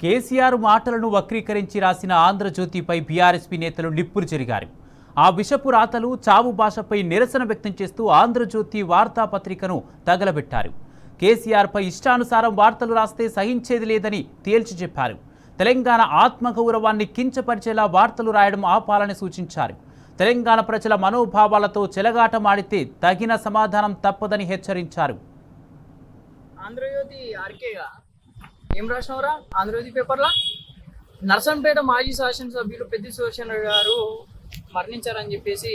కేసీఆర్ మాటలను వక్రీకరించి రాసిన ఆంధ్రజ్యోతిపై బీఆర్ఎస్పీ నేతలు నిప్పులు చెరిగారు. ఆ విషపు రాతలు చావు భాషపై నిరసన వ్యక్తం చేస్తూ ఆంధ్రజ్యోతి వార్తాపత్రికను తగలబెట్టారు. కేసీఆర్పై ఇష్టానుసారం వార్తలు రాస్తే సహించేది లేదని తేల్చి చెప్పారు. తెలంగాణ ఆత్మగౌరవాన్ని కించపరిచేలా వార్తలు రాయడం ఆపాలని సూచించారు. తెలంగాణ ప్రజల మనోభావాలతో చెలగాటమాడితే తగిన సమాధానం తప్పదని హెచ్చరించారు. ఆంధ్రజ్యోతి ఆర్కేగా ఏం రాసినవరా? ఆంధ్రజ్యోతి పేపర్లా నర్సంపేట మాజీ శాసనసభ్యులు పెద్ది సుదర్శన్ రెడ్డి గారు మరణించారని చెప్పేసి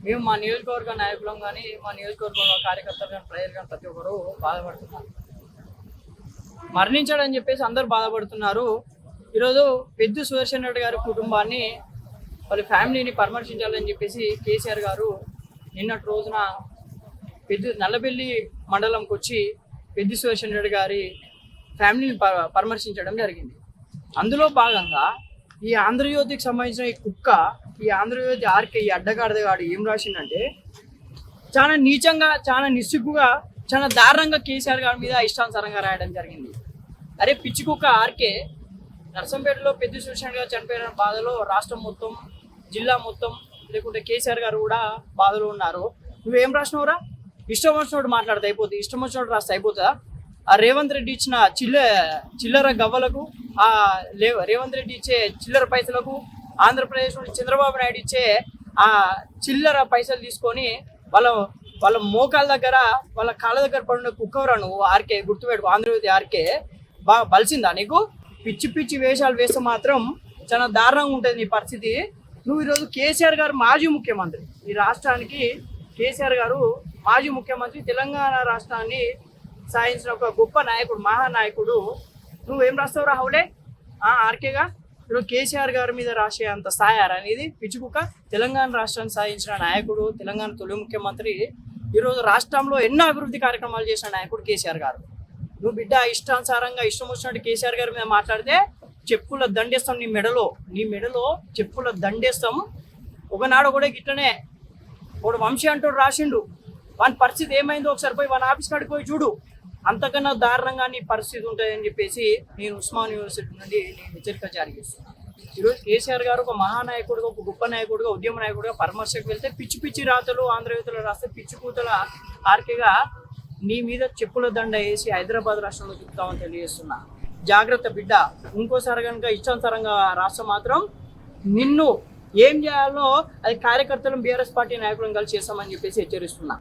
మేము మా నియోజకవర్గ నాయకులం కానీ మా నియోజకవర్గ కార్యకర్తలు కానీ ప్రజలు కానీ ప్రతి ఒక్కరు బాధపడుతున్నారు. మరణించాడని చెప్పేసి అందరూ బాధపడుతున్నారు. ఈరోజు పెద్ది సుదర్శన్ రెడ్డి గారి కుటుంబాన్ని వాళ్ళ ఫ్యామిలీని పరామర్శించాలని చెప్పేసి కేసీఆర్ గారు నిన్నటి రోజున నల్లబెల్లి మండలంకి వచ్చి పెద్ది సుదర్శన్ రెడ్డి గారి ఫ్యామిలీని పరామర్శించడం జరిగింది. అందులో భాగంగా ఈ ఆంధ్రజ్యోతికి సంబంధించిన ఈ కుక్క, ఈ ఆంధ్రజ్యోతి ఆర్కే ఈ అడ్డగాడిదగాడు ఏం రాసిందంటే చాలా నీచంగా, చాలా నిస్సిగ్గుగా, చాలా దారుణంగా కేసీఆర్ గారి మీద ఇష్టానుసారంగా రాయడం జరిగింది. అరే పిచ్చి కుక్క ఆర్కే, నర్సంపేటలో పెద్ది సుదర్శన్ గారు చనిపోయిన బాధలో రాష్ట్రం మొత్తం, జిల్లా మొత్తం, లేకుంటే కేసీఆర్ గారు కూడా బాధలో ఉన్నారు. నువ్వేం రాసినవురా? ఇష్టం వచ్చినోడు మాట్లాడితే అయిపోతుంది, ఇష్టం వచ్చినోడు రాస్తే అయిపోతుందా? ఆ రేవంత్ రెడ్డి ఇచ్చిన చిల్లర గవ్వలకు, ఆ రేవంత్ రెడ్డి ఇచ్చే చిల్లర పైసలకు, ఆంధ్రప్రదేశ్ నుండి చంద్రబాబు నాయుడు ఇచ్చే ఆ చిల్లర పైసలు తీసుకొని వాళ్ళ మోకాల దగ్గర, వాళ్ళ కాళ్ళ దగ్గర పడిన కుక్కవరా నువ్వు ఆర్కే, గుర్తుపెట్టుకో. ఆంధ్రజ్యోతి ఆర్కే బాగా బలిసిందా నీకు? పిచ్చి పిచ్చి వేషాలు వేస్తే మాత్రం చాలా దారుణంగా ఉంటుంది నీ పరిస్థితి. నువ్వు ఈరోజు కేసీఆర్ గారు మాజీ ముఖ్యమంత్రి, ఈ రాష్ట్రానికి కేసీఆర్ గారు మాజీ ముఖ్యమంత్రి, తెలంగాణ రాష్ట్రాన్ని సాధించిన ఒక గొప్ప నాయకుడు, మహానాయకుడు. నువ్వేం రాస్తావు రాహులే ఆర్కేగా? ఈరోజు కేసీఆర్ గారి మీద రాసే అంత స్థాయారా అనేది? పిచ్చుకుక్క. తెలంగాణ రాష్ట్రాన్ని సాధించిన నాయకుడు, తెలంగాణ తొలి ముఖ్యమంత్రి, ఈరోజు రాష్ట్రంలో ఎన్నో అభివృద్ధి కార్యక్రమాలు చేసిన నాయకుడు కేసీఆర్ గారు. నువ్వు బిడ్డ ఇష్టానుసారంగా ఇష్టం వచ్చినట్టు కేసీఆర్ గారి మీద మాట్లాడితే చెప్పుల దండేస్తాం నీ మెడలో చెప్పుల దండేస్తాం. ఒకనాడు కూడా గిట్లనే ఒకడు వంశీ అంటూ రాసిండు. వాని పరిస్థితి ఏమైందో ఒకసారి పోయి వాని ఆఫీస్ కాడికి పోయి చూడు. అంతకన్నా దారుణంగా నీ పరిస్థితి ఉంటుందని చెప్పేసి నేను ఉస్మాన్ యూనివర్సిటీ నుండి నేను హెచ్చరిక జారీ చేస్తున్నాను. ఈరోజు కేసీఆర్ గారు ఒక మహానాయకుడుగా, ఒక గొప్ప నాయకుడుగా, ఉద్యమ నాయకుడుగా పరామర్శకు వెళ్తే పిచ్చి పిచ్చి రాతలు ఆంధ్రజ్యోతిలో రాస్తే పిచ్చి కూతల ఆర్కేగా నీ మీద చెప్పుల దండ వేసి హైదరాబాద్ రాష్ట్రంలో తిప్పుతామని తెలియజేస్తున్నా. జాగ్రత్త బిడ్డ. ఇంకోసారి కనుక ఇష్టానుసారంగా రాష్ట్రం మాత్రం నిన్ను ఏం చేయాలో అది కార్యకర్తలను బీఆర్ఎస్ పార్టీ నాయకులను కలిసి చేస్తామని చెప్పేసి హెచ్చరిస్తున్నా.